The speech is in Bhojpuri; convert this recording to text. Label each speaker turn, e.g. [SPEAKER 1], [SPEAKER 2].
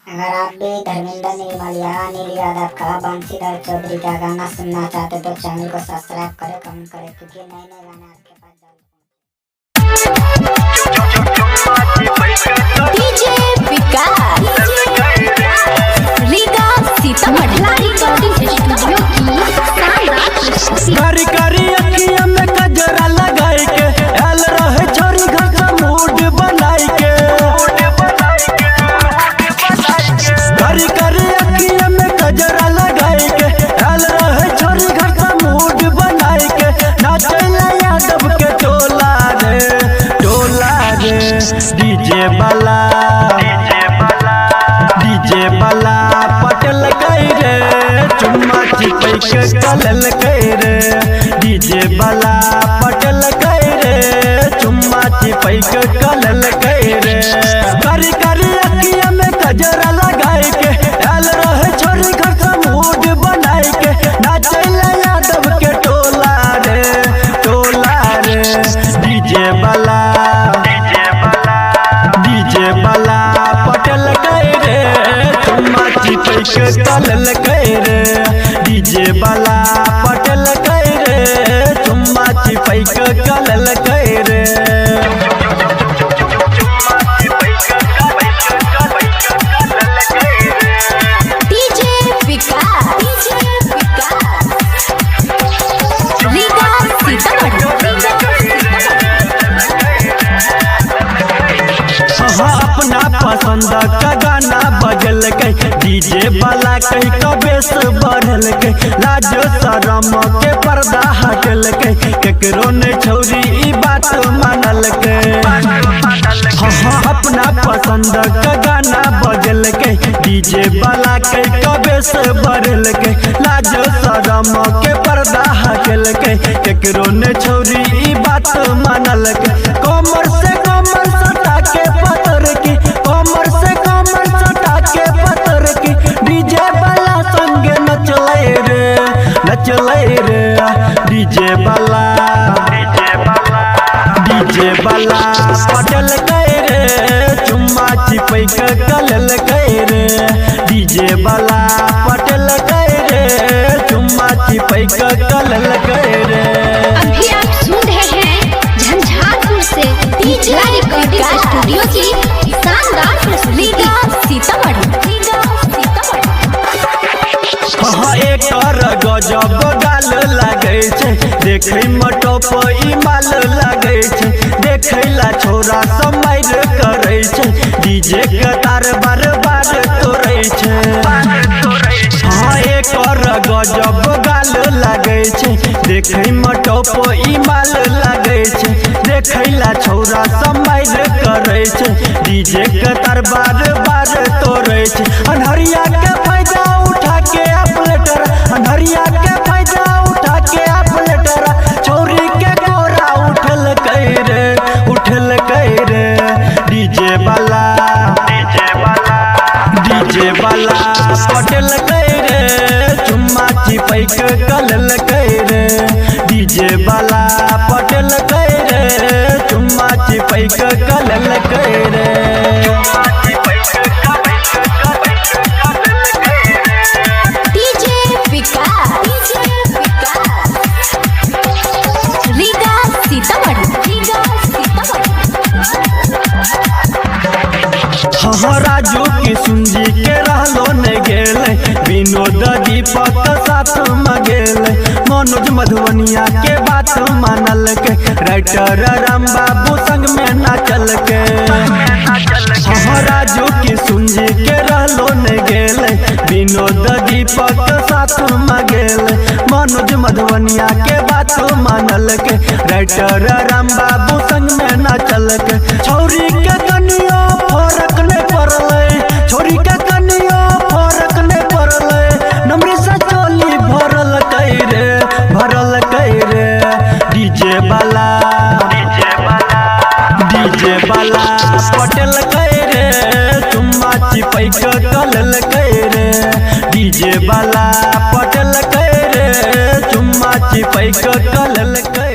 [SPEAKER 1] अगर आप भी धर्मेंद्र निर्मल या अनिल यादव का बंशीधर चौधरी का गाना सुनना चाहते तो चैनल को सब्सक्राइब करें, कमेंट करें, क्योंकि नए नए गाने आपके पास जल्द
[SPEAKER 2] डीजे विकास रीगा सीतामढ़ी रिकॉर्डिंग स्टूडियो की
[SPEAKER 3] कारी कारी अखियां में कजरा लगाई के आल रहे छोरी घर का मूड बनाई के कारी कारी अखियां में कजरा लगाई के आल रहे छोरी घर का मूड बनाई के नाचला यादव के टोला रे डीजे बाला पटल गई रे चुम्मा चिपै के कलल गई रे डीजे बाला पटल गई रे चुम्मा चिपै के कलल गई रे कारी कारी अखियां में कजरा लगाई के आल रहे छोरी घर का मूड बनाई के नाचला यादव के टोला रे डीजे बाला पटल गई रे चुम्मा चिपै के कलल गई रे डीजे बाला पटल गई रे चुम्मा चिपै के कलल गई रे
[SPEAKER 2] डीजे विकास रीगा सीतामढ़ी
[SPEAKER 3] अपना पसंद का गाना बजल के डीजे वाला कहीं कबेस बढ़ल के लाजो शरम के पर्दा हटल के केकरो ने छोरी ई बात मानल के अपना पसंद का गाना बजल के डीजे वाला कहीं कबेस बढ़ल के लाजो शरम के पर्दा हटल के केकरो ने छोरी ई बात मानल के कमर से कमर सटा के पतर की कमर से कमर सटा के पतर की डीजे वाला संगे नचले रे डीजे वाला पटल गए रे चुम्मा चिपै के कलल गए रे डीजे वाला पटल गए रे चुम्मा चिपै के कलल गए रे।
[SPEAKER 2] अभी आप सुन रहे हैं झंझारपुर से डीजे रिकॉर्डिंग स्टूडियो की शानदार प्रस्तुति सीतामढ़ी
[SPEAKER 3] एक गजब गाल लागे छे देखे मटो ई माल लागे छे देखे ला छोरा समय करे छे डीजे के तार बार बार तोड़े छे एक गजब गाल लागे छे देखे मटो ई माल लागे छे देखे ला छोरा समय करे छे डीजे के तार बार बार तोड़े छे अनहरिया के फायदा उठा के अपलेटर अनहरिया के फायदा उठा के अपलेटर छोरी के गोरा उठल कई रे डीजे वाला पटल गई रे चुम्मा चिपै के कलल गई रे डीजे वाला पटल गई रे चुम्मा चिपै के कलल गई रे राजू की सुंजी के रहलो ने गेले विनोद दीपक साथ में गेले मनोज मधुबनिया के बात मानल के राइटर राम बाबू संग में नाचल के राजू की सुंजी के रहलो ने गेले विनोद दीपक साथ में गेले मनोज मधुबनिया के बात मानल के राइटर राम बाबू संग में नाचल के छोरी के कनियो फरक नहीं पड़ले छोरी के कनियो फरक नहीं पड़ले नमरी से चोली भरल कई रे डीजे वाला पटल गई रे चुम्मा चिपै के कलल गई रे डीजे वाला पटल गई रे चुम्मा चिपै के कलल गई।